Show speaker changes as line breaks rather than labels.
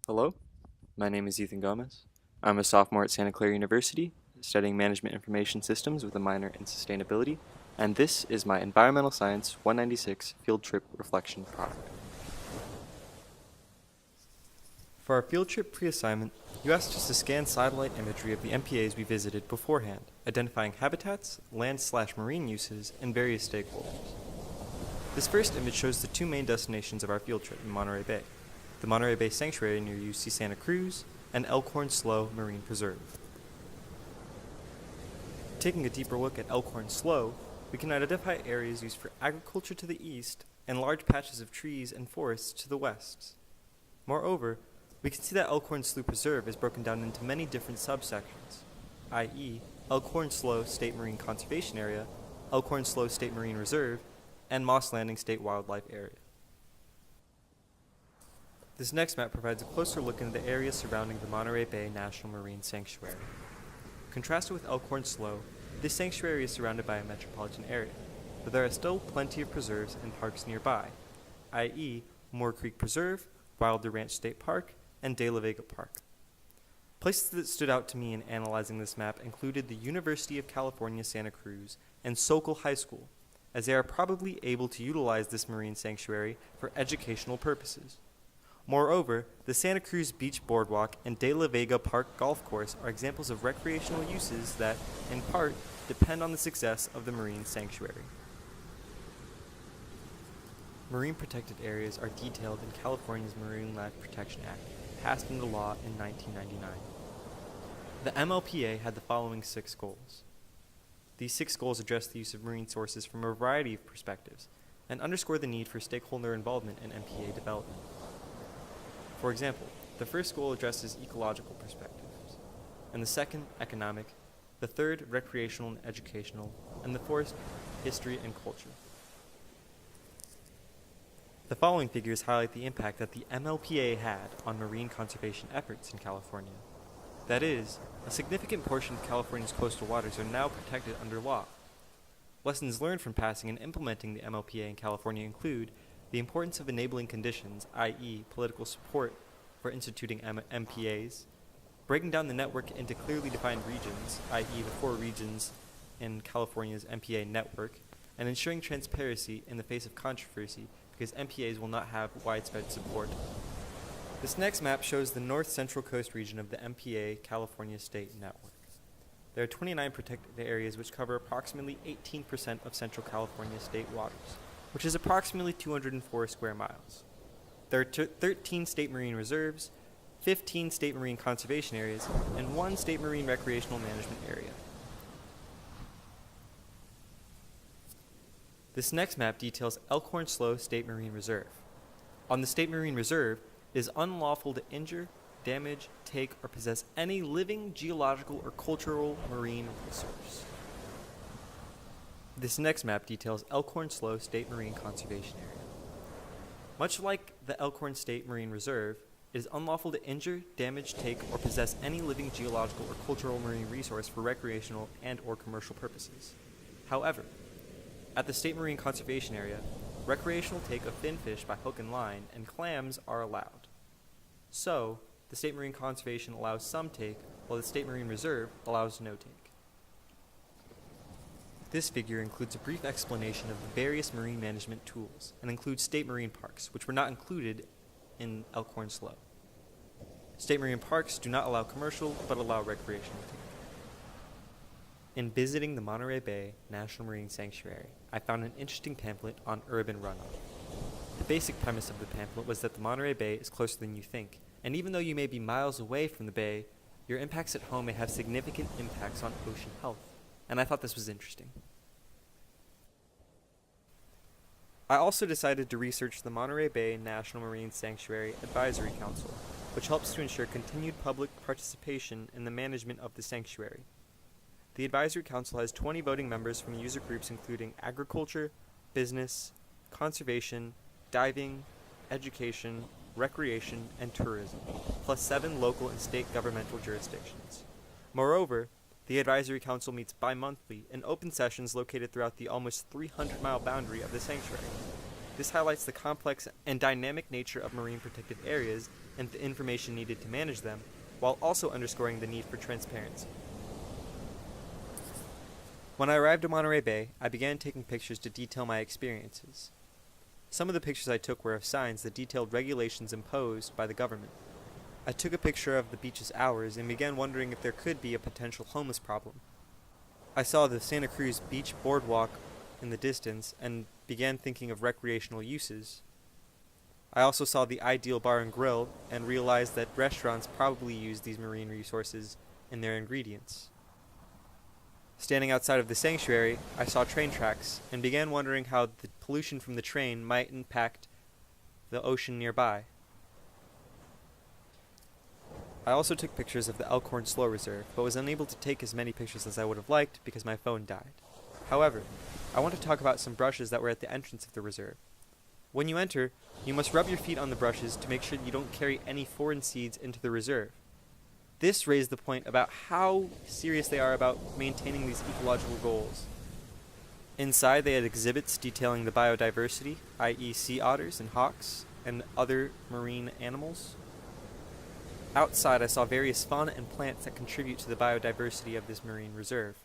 Hello, my name is Ethan Gomez. I'm a sophomore at Santa Clara University, studying Management Information Systems with a minor in Sustainability, and this is my Environmental Science 196 Field Trip Reflection project. For our field trip pre-assignment, you asked us to scan satellite imagery of the MPAs we visited beforehand, identifying habitats, land/marine uses, and various stakeholders. This first image shows the two main destinations of our field trip in Monterey Bay: the Monterey Bay Sanctuary near UC Santa Cruz, and Elkhorn Slough Marine Preserve. Taking a deeper look at Elkhorn Slough, we can identify areas used for agriculture to the east and large patches of trees and forests to the west. Moreover, we can see that Elkhorn Slough Preserve is broken down into many different subsections, i.e. Elkhorn Slough State Marine Conservation Area, Elkhorn Slough State Marine Reserve, and Moss Landing State Wildlife Area. This next map provides a closer look into the area surrounding the Monterey Bay National Marine Sanctuary. Contrasted with Elkhorn Slough, this sanctuary is surrounded by a metropolitan area, but there are still plenty of preserves and parks nearby, i.e. Moore Creek Preserve, Wilder Ranch State Park, and De La Vega Park. Places that stood out to me in analyzing this map included the University of California, Santa Cruz, and Sokol High School, as they are probably able to utilize this marine sanctuary for educational purposes. Moreover, the Santa Cruz Beach Boardwalk and De La Vega Park Golf Course are examples of recreational uses that, in part, depend on the success of the marine sanctuary. Marine protected areas are detailed in California's Marine Life Protection Act, passed into law in 1999. The MLPA had the following 6 goals. These 6 goals address the use of marine sources from a variety of perspectives and underscore the need for stakeholder involvement in MPA development. For example, the first goal addresses ecological perspectives, and the second, economic, the third, recreational and educational, and the fourth, history and culture. The following figures highlight the impact that the MLPA had on marine conservation efforts in California. That is, a significant portion of California's coastal waters are now protected under law. Lessons learned from passing and implementing the MLPA in California include the importance of enabling conditions, i.e. political support for instituting MPAs, breaking down the network into clearly defined regions, i.e. the 4 regions in California's MPA network, and ensuring transparency in the face of controversy because MPAs will not have widespread support. This next map shows the north central coast region of the MPA California State Network. There are 29 protected areas which cover approximately 18% of Central California state waters, which is approximately 204 square miles. There are 13 state marine reserves, 15 state marine conservation areas, and 1 state marine recreational management area. This next map details Elkhorn Slough State Marine Reserve. On the State Marine Reserve, it is unlawful to injure, damage, take, or possess any living, geological, or cultural marine resource. This next map details Elkhorn Slough State Marine Conservation Area. Much like the Elkhorn State Marine Reserve, it is unlawful to injure, damage, take, or possess any living, geological, or cultural marine resource for recreational and or commercial purposes. However, at the State Marine Conservation Area, recreational take of finfish by hook and line and clams are allowed. So, the State Marine Conservation allows some take, while the State Marine Reserve allows no take. This figure includes a brief explanation of the various marine management tools and includes state marine parks, which were not included in Elkhorn Slough. State marine parks do not allow commercial, but allow recreational take. In visiting the Monterey Bay National Marine Sanctuary, I found an interesting pamphlet on urban runoff. The basic premise of the pamphlet was that the Monterey Bay is closer than you think, and even though you may be miles away from the bay, your impacts at home may have significant impacts on ocean health, and I thought this was interesting. I also decided to research the Monterey Bay National Marine Sanctuary Advisory Council, which helps to ensure continued public participation in the management of the sanctuary. The Advisory Council has 20 voting members from user groups including agriculture, business, conservation, diving, education, recreation, and tourism, plus 7 local and state governmental jurisdictions. Moreover, the Advisory Council meets bi-monthly in open sessions located throughout the almost 300-mile boundary of the sanctuary. This highlights the complex and dynamic nature of marine protected areas and the information needed to manage them, while also underscoring the need for transparency. When I arrived at Monterey Bay, I began taking pictures to detail my experiences. Some of the pictures I took were of signs that detailed regulations imposed by the government. I took a picture of the beach's hours and began wondering if there could be a potential homeless problem. I saw the Santa Cruz Beach boardwalk in the distance and began thinking of recreational uses. I also saw the ideal bar and grill and realized that restaurants probably use these marine resources in their ingredients. Standing outside of the sanctuary, I saw train tracks and began wondering how the pollution from the train might impact the ocean nearby. I also took pictures of the Elkhorn Slow Reserve, but was unable to take as many pictures as I would have liked because my phone died. However, I want to talk about some brushes that were at the entrance of the reserve. When you enter, you must rub your feet on the brushes to make sure you don't carry any foreign seeds into the reserve. This raised the point about how serious they are about maintaining these ecological goals. Inside, they had exhibits detailing the biodiversity, i.e. sea otters and hawks, and other marine animals. Outside, I saw various fauna and plants that contribute to the biodiversity of this marine reserve.